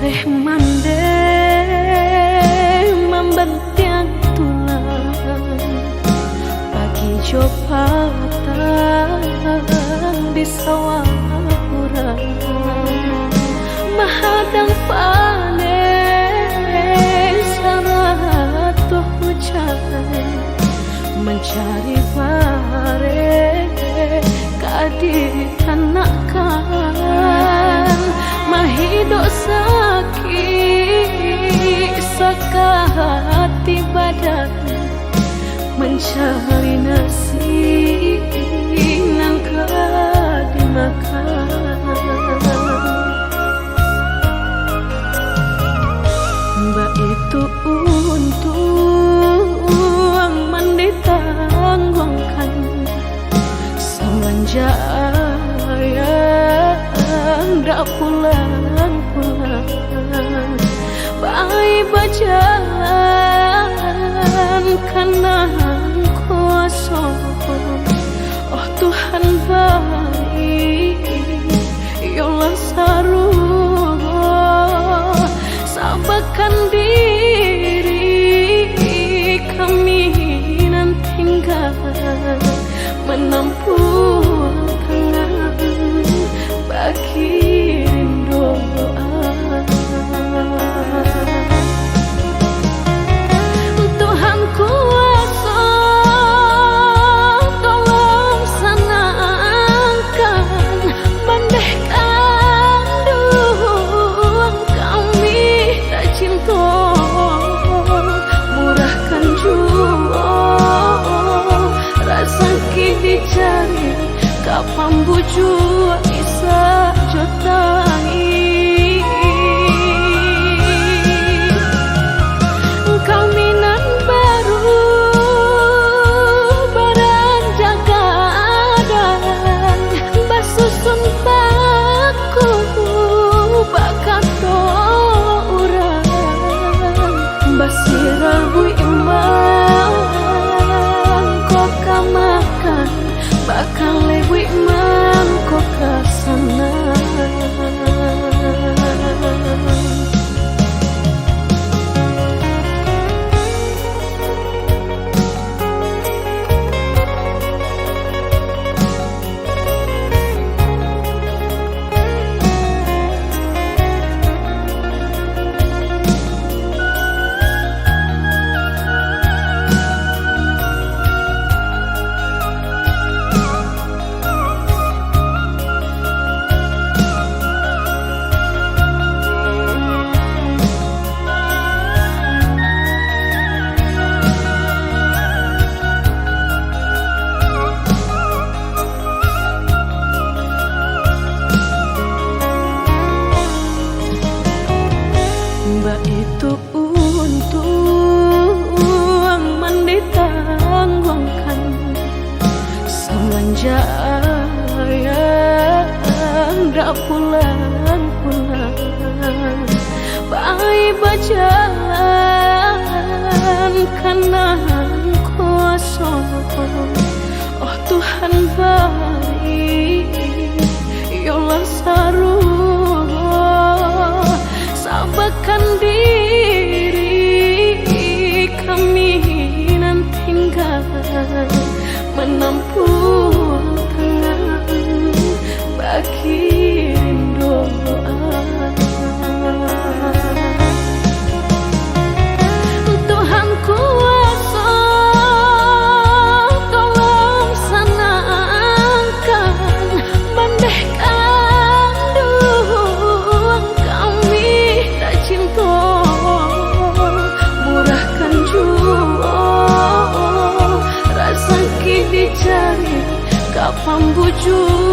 boleh mande membentiang tulang bagi jopatan di sawah kurang mahadang panen saratuh hujan mencari bare keadilan nakkan mahidok sakit sakati badan mencari nasi nangka dimakan mbak itu untung menditangguhkan semenjak ndak pulang-pulang bayi berjalan karena kuasa oh Tuhan baik yolah saruh sabarkan diri kami nan tinggal menampung tangan bagi doa Tuhan kuasa tolong senangkan bandehkan duang kami tak cinta murahkan jua rasa kini dicari kapan bujuk isa jotai kau minan baru barang jagadan basusun baku bakato urang basirahu iman kok kamakan bakal lewi man kok kasana mbak itu untung menditangguhkan semenjak ndak pulang-pulang bayi berjalan karena kuasa oh Tuhan baik yolah saruh sabarkan diri kami nan tinggal menampung tangan bagi doa Tuhan kuasa tolong senangkan bandehkan duang kami tak cinta murahkan jua rasa kini dicari kapan bujuk